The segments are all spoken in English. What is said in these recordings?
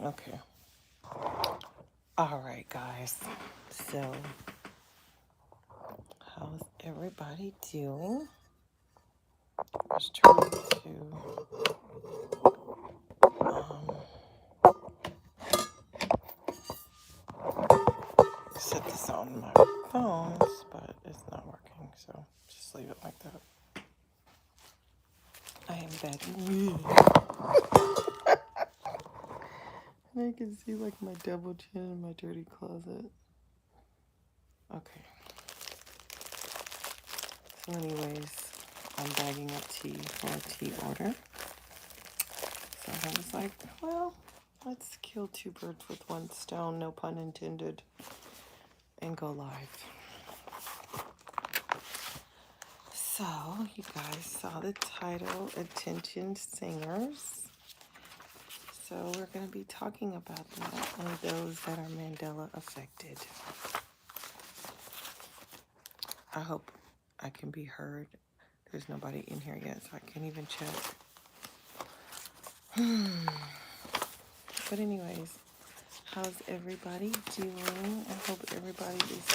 Okay. All right, guys. So, how's everybody doing? I was trying to set this on my phones, but it's not working. So, just leave it like that. I am back. And I can see like my double chin in my dirty closet. Okay. So, anyways, I'm bagging up tea for a tea order. So I was like, well, let's kill two birds with one stone, no pun intended, and go live. So, you guys saw the title, Attention Singers. So, we're going to be talking about that and those that are Mandela affected. I hope I can be heard. There's nobody in here yet, so I can't even check. But anyways, how's everybody doing? I hope everybody is...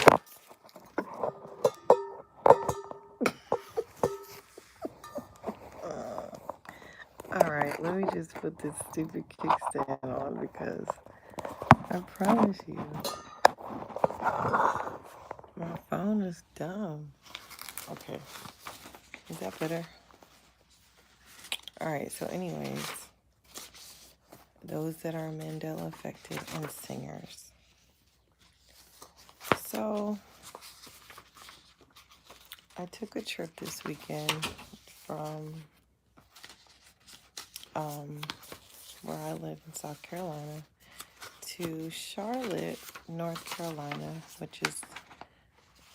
Alright, let me just put this stupid kickstand on because I promise you, my phone is dumb. Okay, is that better? Alright, so anyways, those that are Mandela affected and singers. So, I took a trip this weekend from where I live in South Carolina to Charlotte, North Carolina, which is,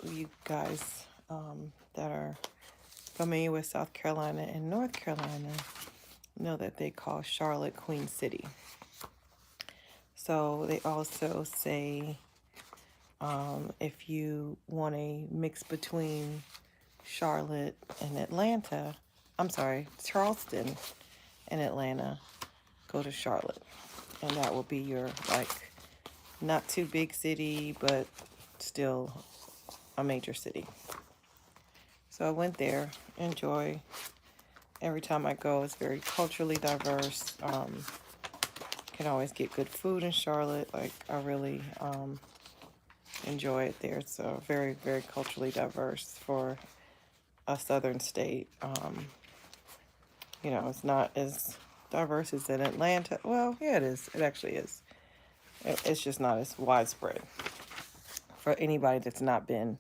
you guys that are familiar with South Carolina and North Carolina know that they call Charlotte Queen City. So they also say if you want a mix between Charlotte and Atlanta, I'm sorry, Charleston and Atlanta, go to Charlotte. And that will be your, like, not too big city, but still a major city. So I went there, enjoy. Every time I go, it's very culturally diverse. Can always get good food in Charlotte. Like, I really enjoy it there. It's very, very culturally diverse for a southern state. You know, it's not as diverse as in Atlanta. Well, yeah, it is. It actually is. It's just not as widespread. For anybody that's not been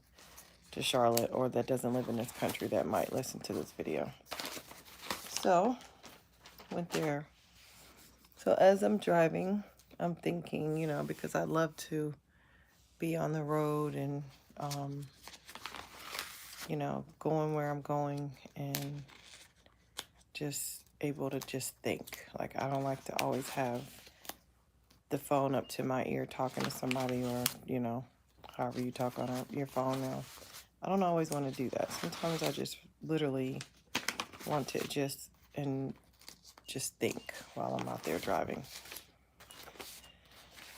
to Charlotte or that doesn't live in this country that might listen to this video. So, went there. So as I'm driving, I'm thinking, you know, because I love to be on the road and, you know, going where I'm going and just able to just think. Like, I don't like to always have the phone up to my ear talking to somebody or, you know, however you talk on your phone now. I don't always want to do that. Sometimes I just literally want to just think while I'm out there driving.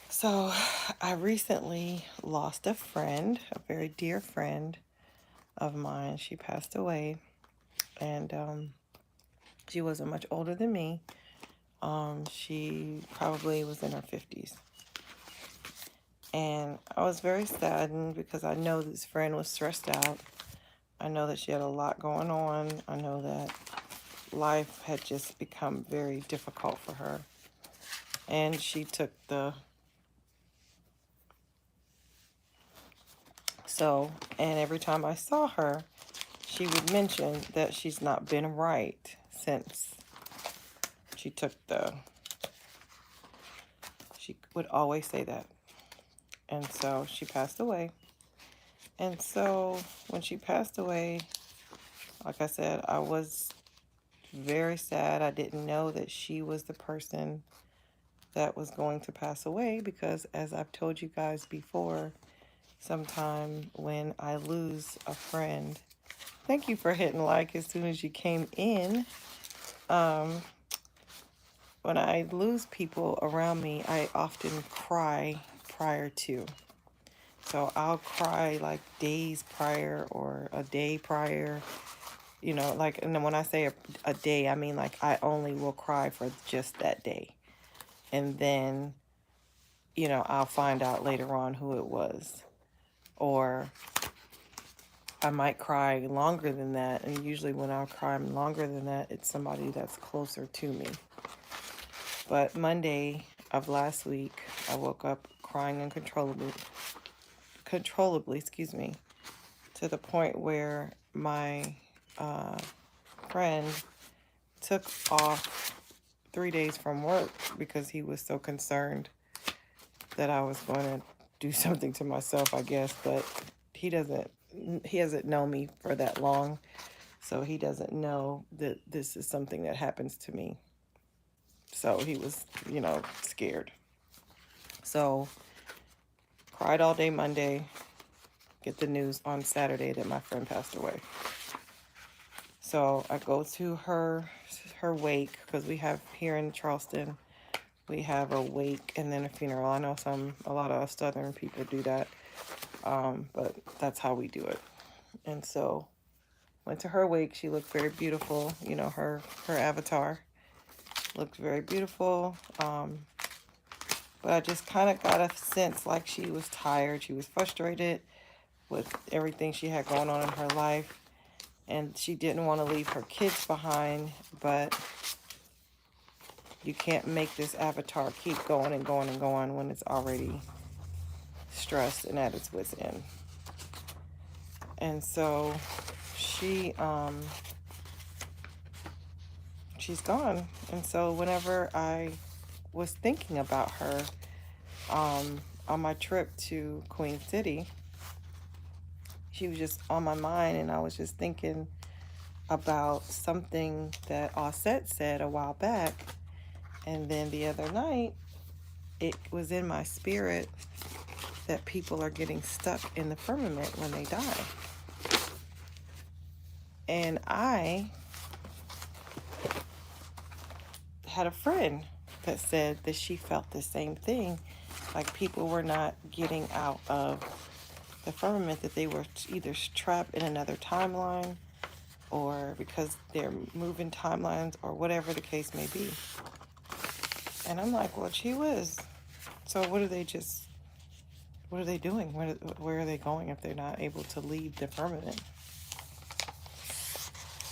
So I recently lost a friend, a very dear friend of mine. She passed away, and she wasn't much older than me. She probably was in her 50s. And I was very saddened because I know this friend was stressed out. I know that she had a lot going on. I know that life had just become very difficult for her. And she took the... So, and every time I saw her, she would mention that she's not been right since she took the... She would always say that. And so she passed away. And so when she passed away, like I said, I was very sad. I didn't know that she was the person that was going to pass away because, as I've told you guys before, sometime when I lose a friend, thank you for hitting like as soon as you came in. when I lose people around me, I often cry prior to. So I'll cry like days prior or a day prior, like, and then when I say a day, I mean like I only will cry for just that day. And then, I'll find out later on who it was. Or I might cry longer than that. And usually when I'll cry longer than that, it's somebody that's closer to me. But Monday of last week, I woke up crying controllably, excuse me, to the point where my uh, friend took off 3 days from work because he was so concerned that I was going to do something to myself, I guess. But he doesn't he hasn't known me for that long, so he doesn't know that this is something that happens to me. So he was, scared. So cried all day Monday, get the news on Saturday that my friend passed away. So I go to her wake, because we have here in Charleston, we have a wake and then a funeral. I know a lot of Southern people do that, but that's how we do it. And so went to her wake. She looked very beautiful. Her avatar looked very beautiful. But I just kind of got a sense like she was tired. She was frustrated with everything she had going on in her life. And she didn't want to leave her kids behind, but you can't make this avatar keep going and going and going when it's already stressed and at its wit's end. And so she's gone. And so whenever I was thinking about her on my trip to Queen City, she was just on my mind, and I was just thinking about something that Offset said a while back. And then the other night, it was in my spirit that people are getting stuck in the firmament when they die. And I had a friend that said that she felt the same thing. Like people were not getting out of the firmament, that they were either trapped in another timeline or because they're moving timelines or whatever the case may be. And I'm like, well, gee whiz. So what are they doing? Where are they going if they're not able to leave the firmament?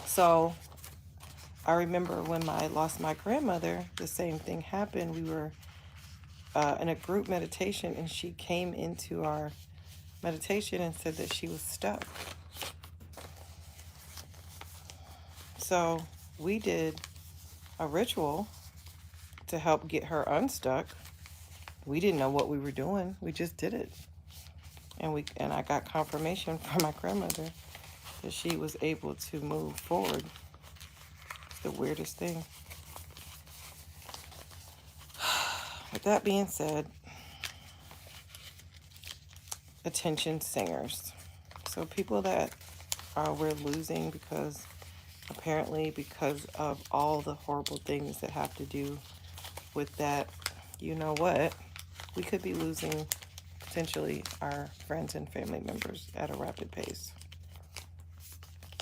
So I remember when I lost my grandmother, the same thing happened. We were in a group meditation, and she came into our meditation and said that she was stuck. So we did a ritual to help get her unstuck. We didn't know what we were doing. We just did it. And I got confirmation from my grandmother that she was able to move forward. It's the weirdest thing. With that being said, attention singers. So people that we're losing because of all the horrible things that have to do with that, you know what? We could be losing potentially our friends and family members at a rapid pace.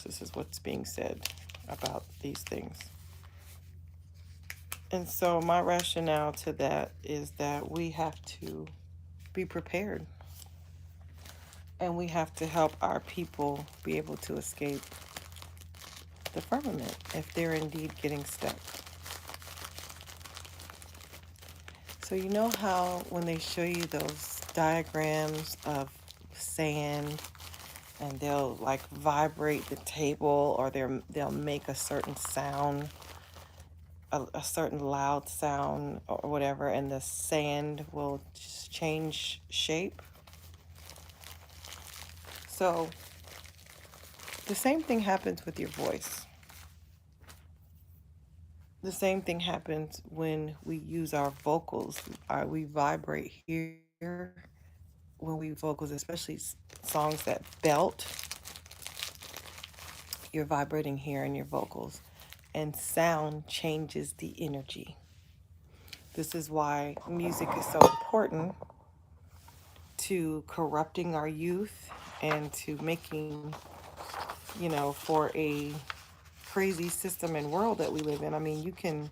This is what's being said about these things. And so my rationale to that is that we have to be prepared, and we have to help our people be able to escape the firmament if they're indeed getting stuck. So you know how when they show you those diagrams of sand, and they'll like vibrate the table, or they'll make a certain sound, a certain loud sound or whatever, and the sand will change shape. So the same thing happens with your voice. The same thing happens when we use our vocals. We vibrate here when we vocals, especially songs that belt. You're vibrating here in your vocals, and sound changes the energy. This is why music is so important to corrupting our youth and to making, for a crazy system and world that we live in. I mean, you can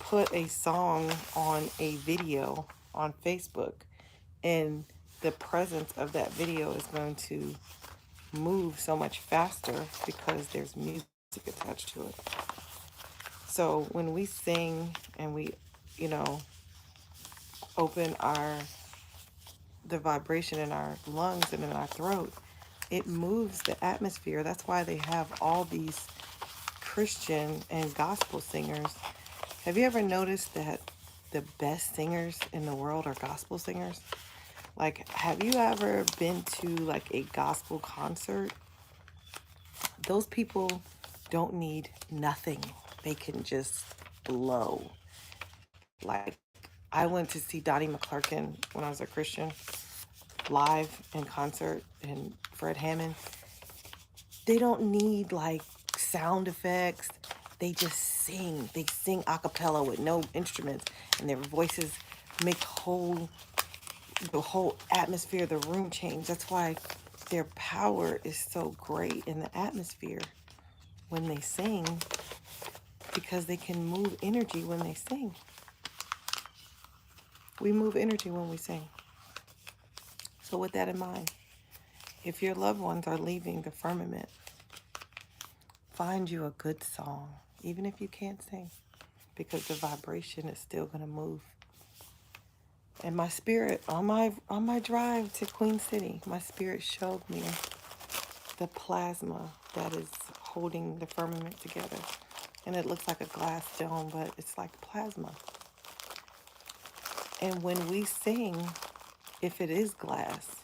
put a song on a video on Facebook, and the presence of that video is going to move so much faster because there's music attached to it. So when we sing and we, you know, open the vibration in our lungs and in our throat, it moves the atmosphere. That's why they have all these Christian and gospel singers. Have you ever noticed that the best singers in the world are gospel singers? Like, have you ever been to like a gospel concert? Those people don't need nothing. They can just blow. Like, I went to see Donnie McClurkin when I was a Christian live in concert, and Fred Hammond. They don't need like sound effects. They just sing. They sing a cappella with no instruments, and their voices make the whole atmosphere of the room change. That's why their power is so great in the atmosphere when they sing, because they can move energy when they sing. We move energy when we sing. So with that in mind, if your loved ones are leaving the firmament, find you a good song, even if you can't sing, because the vibration is still going to move. And my spirit, on my drive to Queen City, my spirit showed me the plasma that is holding the firmament together. And it looks like a glass dome, but it's like plasma. And when we sing, if it is glass,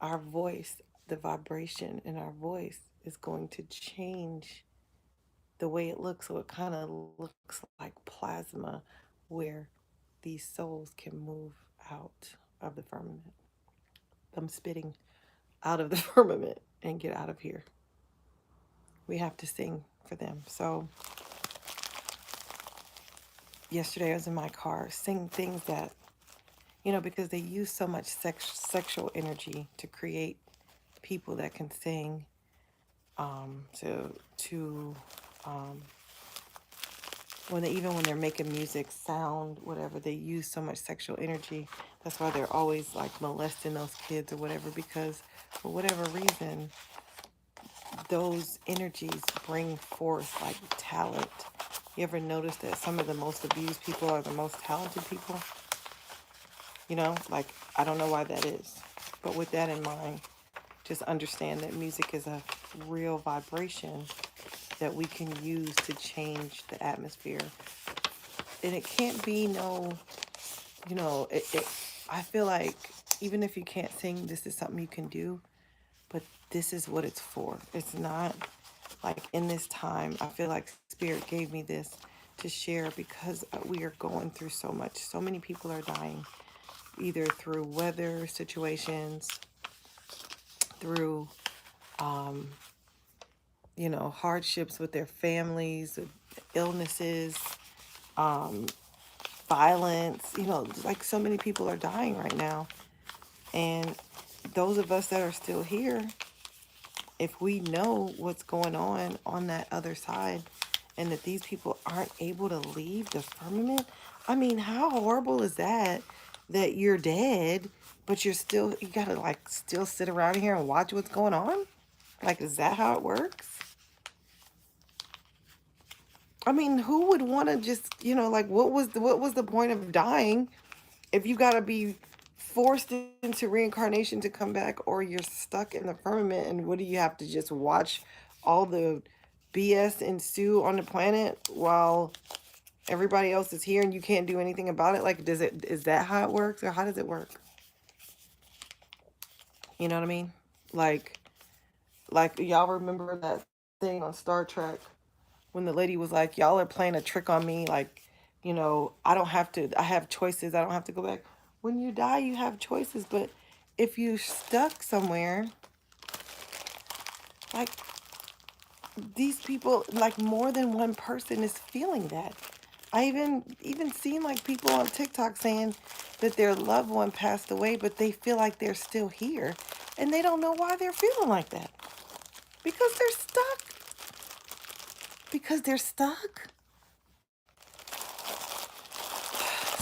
our voice, the vibration in our voice is going to change the way it looks. So it kind of looks like plasma, where these souls can move out of the firmament. Them spitting out of the firmament and get out of here. We have to sing for them. So yesterday I was in my car, sing things that, because they use so much sexual energy to create people that can sing, to even when they're making music, sound, whatever, they use so much sexual energy. That's why they're always like molesting those kids or whatever, because for whatever reason, those energies bring forth like talent. You ever notice that some of the most abused people are the most talented people? Like, I don't know why that is. But with that in mind, just understand that music is a real vibration that we can use to change the atmosphere. And it can't be I feel like even if you can't sing, this is something you can do, but this is what it's for. It's not like in this time, I feel like Spirit gave me this to share because we are going through so much. So many people are dying, either through weather situations, through, hardships with their families, illnesses, um, violence. Like so many people are dying right now. And those of us that are still here, if we know what's going on that other side, and that these people aren't able to leave the firmament, I mean, how horrible is that? That you're dead, but you gotta like still sit around here and watch what's going on? Like, is that how it works? I mean, who would want to just, like, what was the point of dying if you gotta be forced into reincarnation to come back, or you're stuck in the firmament, and what do you have to just watch all the BS ensue on the planet while everybody else is here and you can't do anything about it? Like, is that how it works, or how does it work? You know what I mean? Like y'all remember that thing on Star Trek when the lady was like, y'all are playing a trick on me, like, I have choices, I don't have to go back. When you die, you have choices, but if you stuck somewhere, like, these people, like, more than one person is feeling that. I even seen like people on TikTok saying that their loved one passed away, but they feel like they're still here, and they don't know why they're feeling like that. Because they're stuck. Because they're stuck.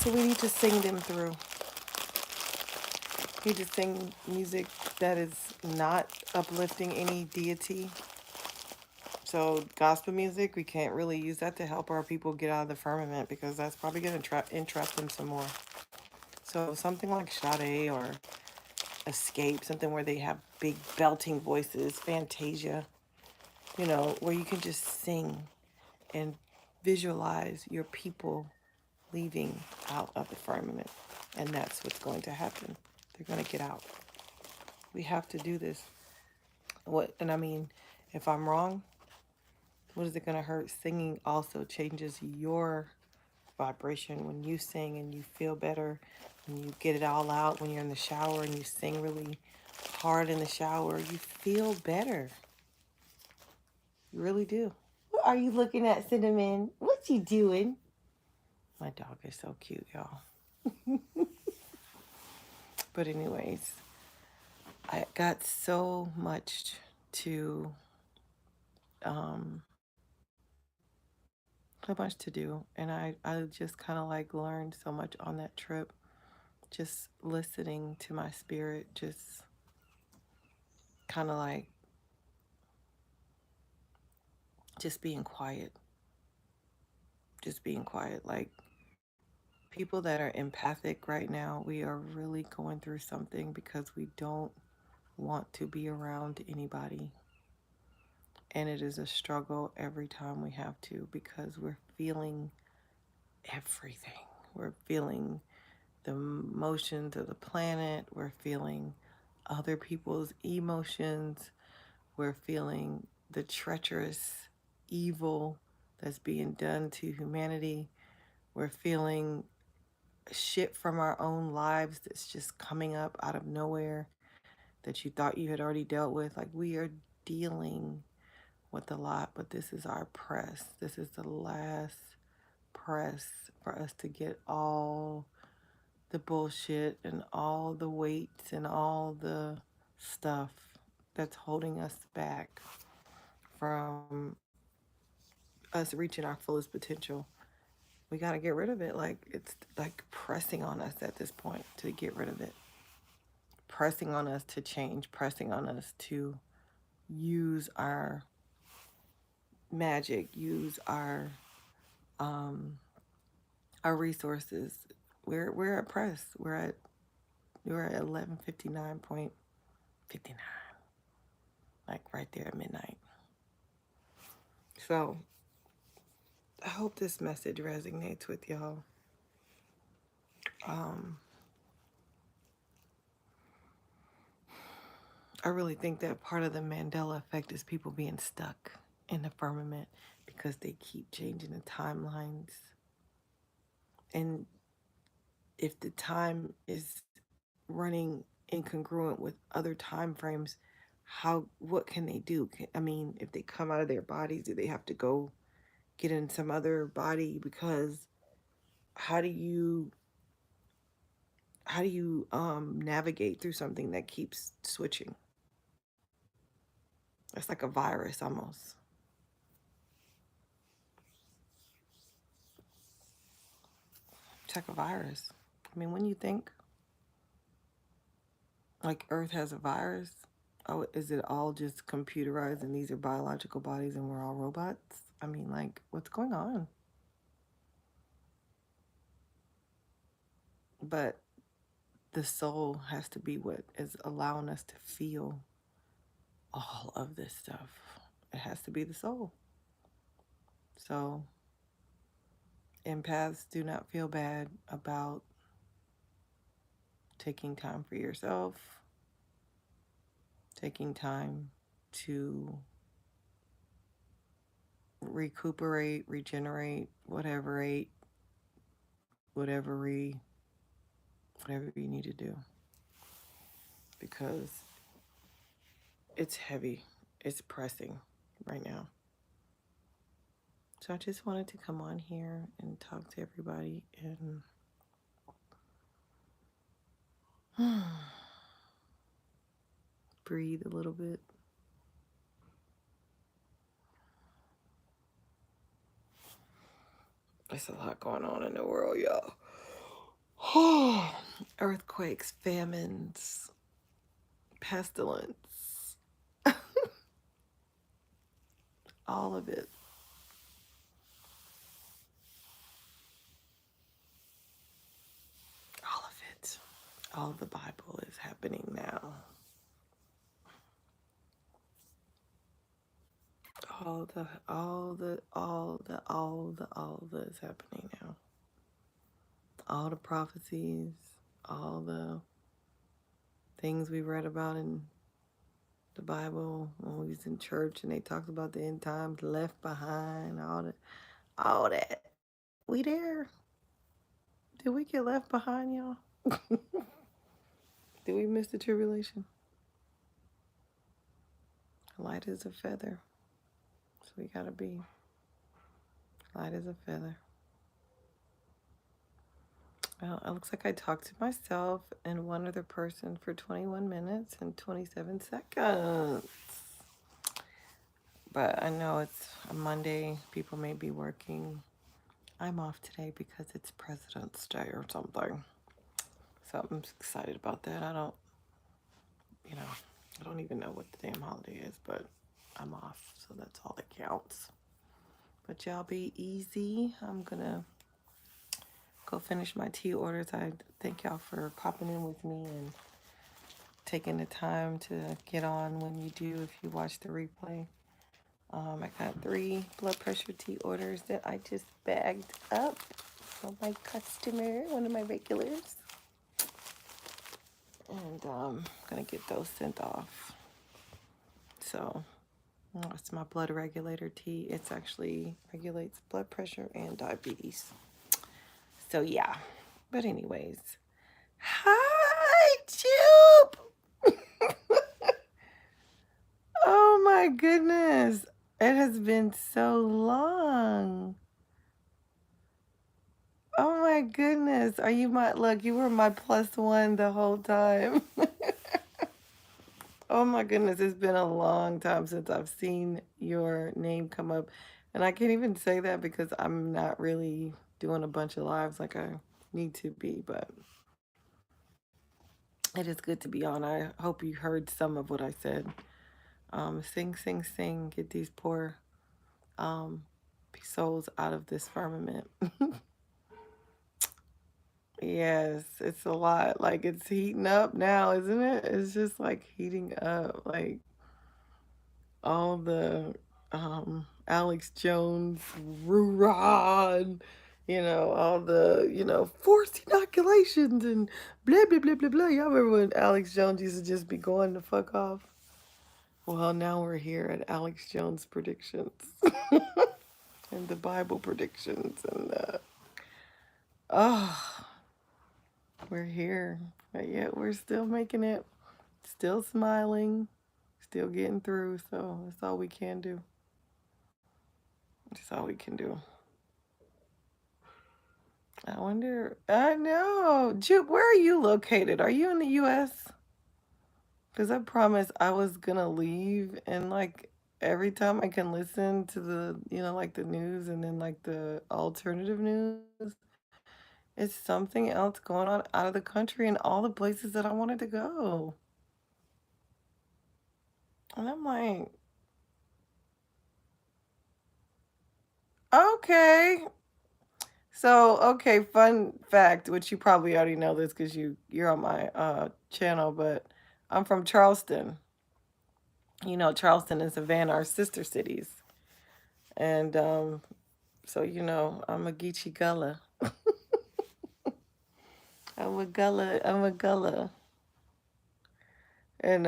So we need to sing them through. We need to sing music that is not uplifting any deity. So gospel music, we can't really use that to help our people get out of the firmament because that's probably going to entrap them some more. So something like Sade or Escape, something where they have big belting voices, Fantasia, where you can just sing and visualize your people leaving out of the firmament. And that's what's going to happen. They're going to get out. We have to do this. And I mean, if I'm wrong, what is it going to hurt? Singing also changes your vibration. When you sing and you feel better, when you get it all out, when you're in the shower and you sing really hard in the shower, you feel better. You really do. What are you looking at, Cinnamon? What you doing? My dog is so cute, y'all. But anyways, I got um, so much to do. And I just kind of like learned so much on that trip. Just listening to my spirit, just kind of like just being quiet. Just being quiet. Like people that are empathic right now, we are really going through something because we don't want to be around anybody. And it is a struggle every time we have to because we're feeling everything. We're feeling the emotions of the planet. We're feeling other people's emotions. We're feeling the treacherous evil that's being done to humanity. We're feeling shit from our own lives that's just coming up out of nowhere that you thought you had already dealt with. Like we are dealing with a lot, but this is our press. This is the last press for us to get all the bullshit and all the weights and all the stuff that's holding us back from us reaching our fullest potential. We got to get rid of it. Like it's like pressing on us at this point to get rid of it. Pressing on us to change, pressing on us to use our magic, use um our resources. We're at press. We're at 11:59.59, like right there at midnight. So I hope this message resonates with y'all. Um, I really think that part of the Mandela effect is people being stuck in the firmament because they keep changing the timelines. And if the time is running incongruent with other time frames, what can they do? I mean, if they come out of their bodies, do they have to go get in some other body? Because how do you navigate through something that keeps switching? It's like a virus almost. It's like a virus. I mean, when you think like Earth has a virus, oh, is it all just computerized and these are biological bodies and we're all robots? I mean, like, what's going on? But the soul has to be what is allowing us to feel all of this stuff. It has to be the soul. So, empaths, do not feel bad about taking time for yourself, taking time to recuperate, regenerate, whatever whatever you need to do, because it's heavy, it's pressing right now. So I just wanted to come on here and talk to everybody and breathe a little bit. There's a lot going on in the world, y'all. Earthquakes, famines, pestilence, all of it. All of it. All of the Bible is happening now. All the is happening now. All the prophecies, all the things we read about in the Bible when we was in church and they talked about the end times, left behind, all that. We there. Did we get left behind, y'all? Did we miss the tribulation? Light as a feather. So we gotta be light as a feather. Well, it looks like I talked to myself and one other person for 21 minutes and 27 seconds. But I know it's a Monday. People may be working. I'm off today because it's President's Day or something. So I'm excited about that. I don't even know what the damn holiday is, but I'm off. So that's all that counts. But y'all be easy. I'm going to go finish my tea orders. I thank y'all for popping in with me and taking the time to get on when you do if you watch the replay. I got 3 blood pressure tea orders that I just bagged up for my customer, one of my regulars. And I'm going to get those sent off. So it's my blood regulator tea. It's actually regulates blood pressure and diabetes. So yeah. But anyways. Hi, Jupe! Oh my goodness. It has been so long. Oh my goodness. Are you my look, you were my +1 the whole time. Oh my goodness, it's been a long time since I've seen your name come up. And I can't even say that because I'm not really doing a bunch of lives like I need to be, but it is good to be on. I hope you heard some of what I said. Sing, sing, sing, get these poor souls out of this firmament. Yes, it's a lot. Like it's heating up now, isn't it? It's just like heating up. Like all the Alex Jones, Rurad, all the, forced inoculations and blah, blah, blah, blah, blah. Y'all remember when Alex Jones used to just be going the fuck off? Well, now we're here at Alex Jones predictions and the Bible predictions and oh, we're here. But yet we're still making it, still smiling, still getting through. So that's all we can do. That's all we can do. I wonder, I know. Jupe, where are you located? Are you in the US? Because I promised I was going to leave. And like every time I can listen to the, like the news and then like the alternative news, it's something else going on out of the country and all the places that I wanted to go. And I'm like, okay. So, okay, fun fact, which you probably already know this because you're on my channel, but I'm from Charleston. Charleston and Savannah are sister cities. And so, I'm a Geechee Gullah. I'm a Gullah. And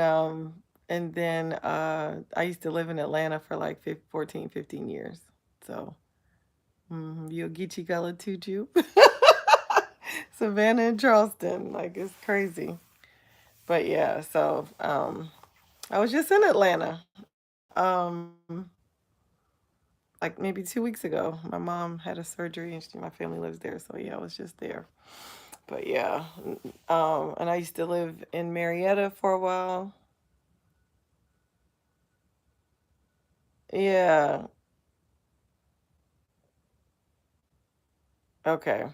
then I used to live in Atlanta for like 14, 15 years. So, you a Geechee Gullah too, Jew? Savannah and Charleston, like it's crazy. But yeah, so I was just in Atlanta. Um, like maybe 2 weeks ago. My mom had a surgery and my family lives there. So yeah, I was just there. But yeah, and I used to live in Marietta for a while. Yeah. Okay.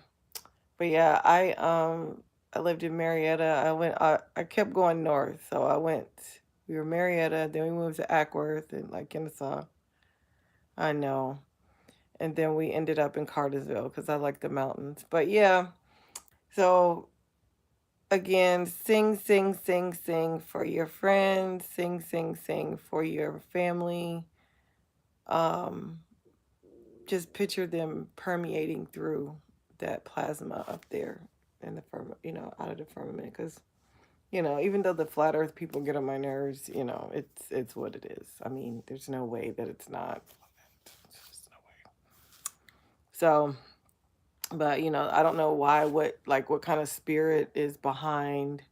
But yeah, I lived in Marietta. I kept going north. So we were Marietta, then we moved to Ackworth and like Kennesaw. I know. And then we ended up in Cartersville because I like the mountains. But yeah, so again, sing, sing, sing, sing for your friends, sing, sing, sing for your family. Um, just picture them permeating through that plasma up there in the out of the firmament. Because even though the flat Earth people get on my nerves, it's what it is. I mean, there's no way that it's not. There's just no way. So, but I don't know why. What kind of spirit is behind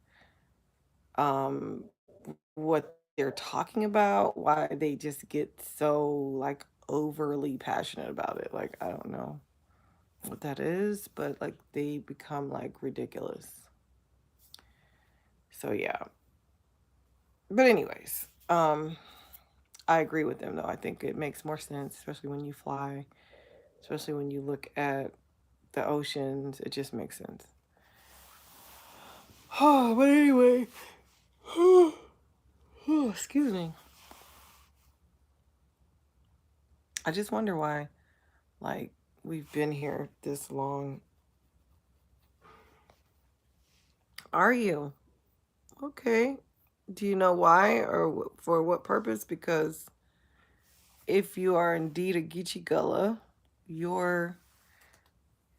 um what they're talking about, why they just get so like overly passionate about it. Like, I don't know what that is, but like they become like ridiculous. So yeah. But anyways, I agree with them though. I think it makes more sense, especially when you fly, especially when you look at the oceans. It just makes sense. Oh, but anyway, excuse me. I just wonder why, like, we've been here this long. Are you? Okay. Do you know why or for what purpose? Because if you are indeed a Geechee Gullah, your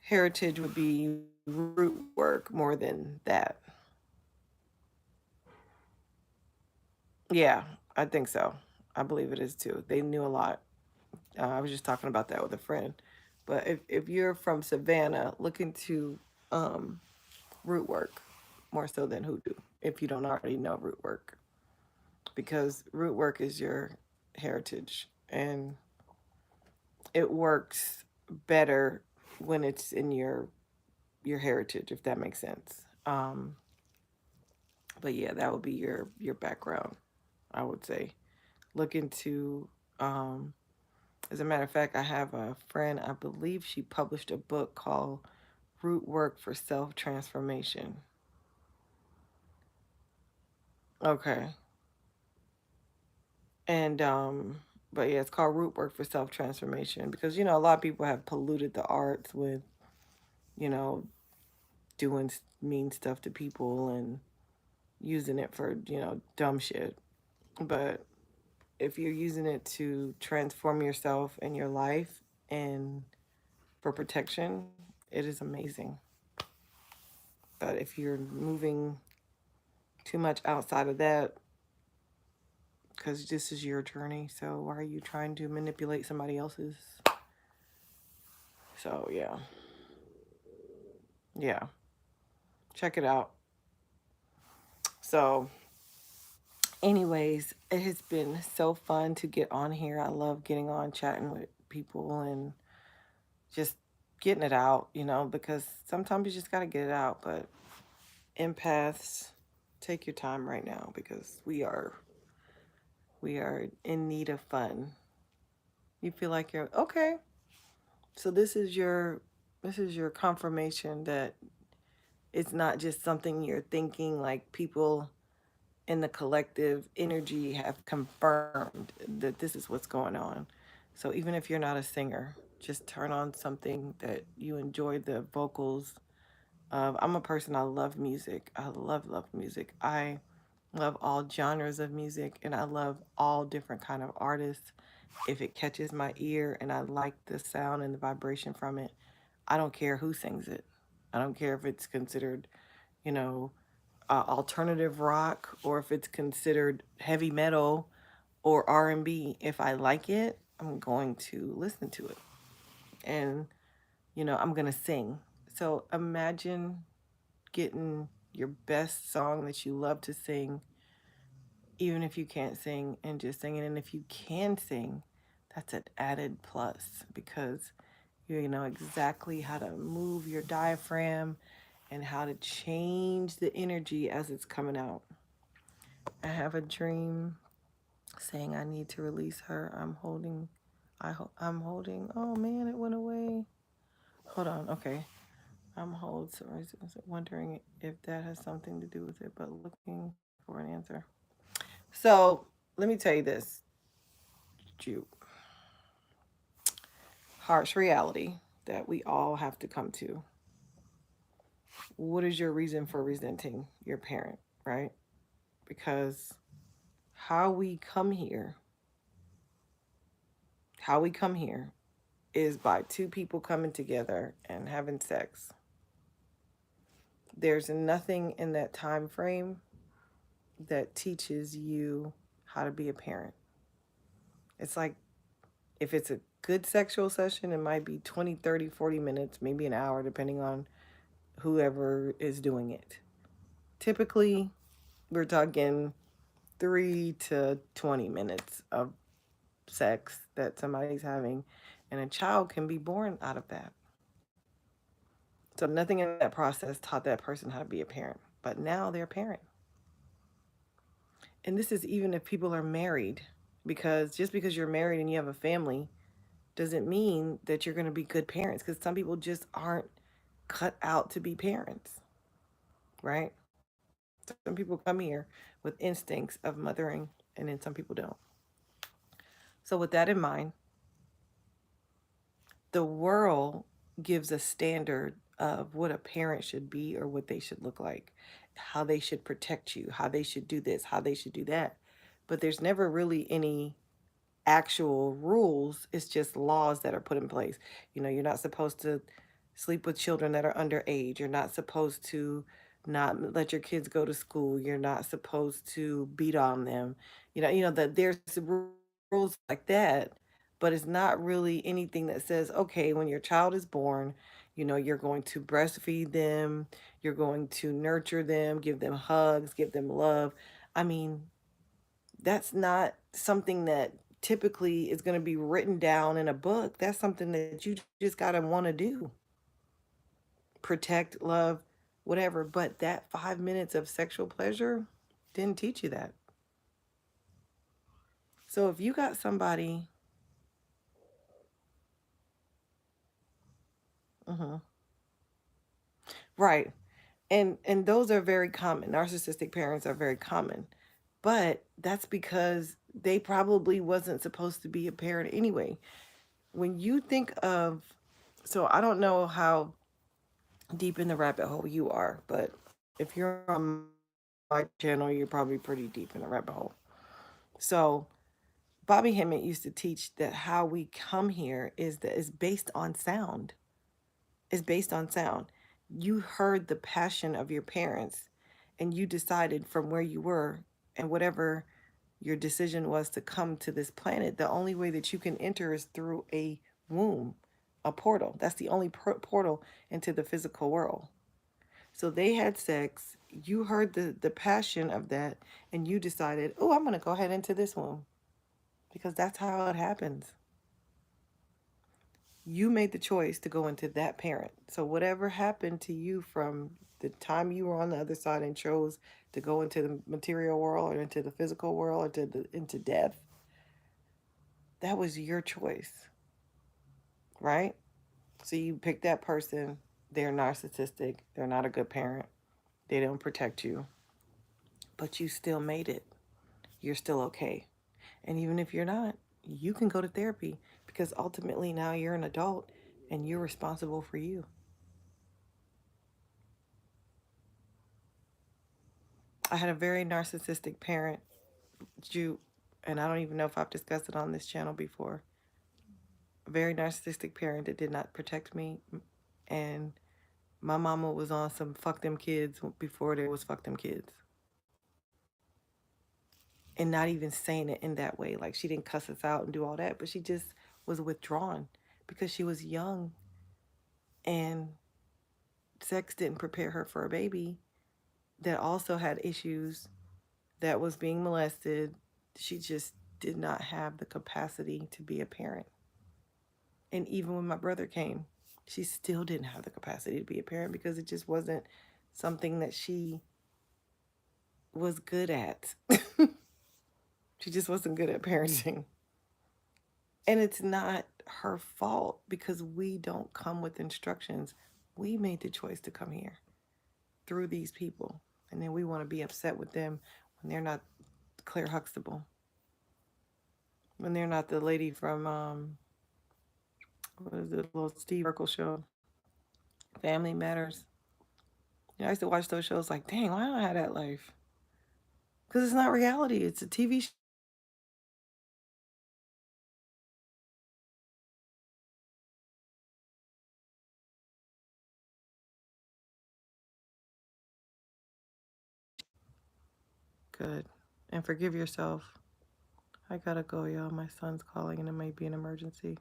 heritage would be root work more than that. Yeah, I think so. I believe it is too. They knew a lot. I was just talking about that with a friend. But if you're from Savannah, look into um, root work more so than hoodoo if you don't already know root work. Because root work is your heritage and it works better when it's in your heritage, if that makes sense. But yeah, that would be your background, I would say. Look into as a matter of fact, I have a friend, I believe she published a book called Root Work for Self Transformation. Okay. And but yeah, it's called Root Work for Self Transformation because a lot of people have polluted the arts with, you know, doing mean stuff to people and using it for, dumb shit. But if you're using it to transform yourself and your life and for protection, it is amazing. But if you're moving too much outside of that, because this is your journey, so why are you trying to manipulate somebody else's? So yeah, yeah, check it out. So, anyways, it has been so fun to get on here. I love getting on chatting with people and just getting it out, because sometimes you just got to get it out. But empaths, take your time right now because we are in need of fun. You feel like you're okay. So this is your confirmation that it's not just something you're thinking, like people in the collective energy have confirmed that this is what's going on. So even if you're not a singer, just turn on something that you enjoy the vocals of. I'm a person, I love music. I love music. I love all genres of music and I love all different kind of artists. If it catches my ear and I like the sound and the vibration from it, I don't care who sings it. I don't care if it's considered, you know, alternative rock or if it's considered heavy metal or R&B. If I like it, I'm going to listen to it. And I'm going to sing. So imagine getting your best song that you love to sing, even if you can't sing, and just singing. And if you can sing, That's an added plus because you know exactly how to move your diaphragm and how to change the energy as it's coming out. I have a dream saying I need to release her. I'm holding. Oh man, it went away. Hold on. Okay. I'm hold. So I was wondering if that has something to do with it, but looking for an answer. So let me tell you this, Jude. Harsh reality that we all have to come to. What is your reason for resenting your parent, right? Because how we come here, how we come here is by two people coming together and having sex. There's nothing in that time frame that teaches you how to be a parent. It's like if it's a good sexual session, it might be 20, 30, 40 minutes, maybe an hour, depending on whoever is doing it. Typically, we're talking 3 to 20 minutes of sex that somebody's having, and a child can be born out of that. So nothing in that process taught that person how to be a parent, but now they're a parent. And this is even if people are married, because just because you're married and you have a family doesn't mean that you're going to be good parents, because some people just aren't cut out to be parents, right? Some people come here with instincts of mothering, and then some people don't. So, with that in mind, the world gives a standard of what a parent should be or what they should look like, how they should protect you, how they should do this, how they should do that. But there's never really any actual rules. It's just laws that are put in place. You know, you're not supposed to sleep with children that are underage. You're not supposed to not let your kids go to school. You're not supposed to beat on them. That there's rules like that, but it's not really anything that says, okay, when your child is born, you're going to breastfeed them, you're going to nurture them, give them hugs, give them love. I mean, that's not something that typically is going to be written down in a book. That's something that you just got to want to do. Protect, love, whatever. But that 5 minutes of sexual pleasure didn't teach you that. So if you got somebody, mhm, right, and those are very common. Narcissistic parents are very common, but that's because they probably wasn't supposed to be a parent anyway. When you think of, so I don't know how deep in the rabbit hole you are, but if you're on my channel, you're probably pretty deep in the rabbit hole. So Bobby Hemmett used to teach that how we come here is based on sound. It's based on sound. You heard the passion of your parents and you decided from where you were and whatever your decision was to come to this planet, the only way that you can enter is through a womb, a portal. That's the only portal into the physical world. So they had sex. You heard the passion of that, and you decided, oh, I'm going to go ahead into this womb because that's how it happens. You made the choice to go into that parent. So whatever happened to you from the time you were on the other side and chose to go into the material world or into the physical world or into death, that was your choice, right? So you picked that person. They're narcissistic. They're not a good parent. They don't protect you, but you still made it. You're still okay. And even if you're not, you can go to therapy because ultimately now you're an adult and you're responsible for you. I had a very narcissistic parent, Jew, and I don't even know if I've discussed it on this channel before. A very narcissistic parent that did not protect me. And my mama was on some fuck them kids before there was fuck them kids. And not even saying it in that way. Like she didn't cuss us out and do all that, but she just was withdrawn because she was young and sex didn't prepare her for a baby that also had issues, that was being molested. She just did not have the capacity to be a parent. And even when my brother came, she still didn't have the capacity to be a parent because it just wasn't something that she was good at. She just wasn't good at parenting. And it's not her fault because we don't come with instructions. We made the choice to come here through these people. And then we want to be upset with them when they're not Claire Huxtable, when they're not the lady from, what is it, little Steve Urkel show, Family Matters. You know, I used to watch those shows like, dang, why don't I have that life? Because it's not reality. It's a TV show. Good. And forgive yourself. I gotta go, y'all. My son's calling and it might be an emergency.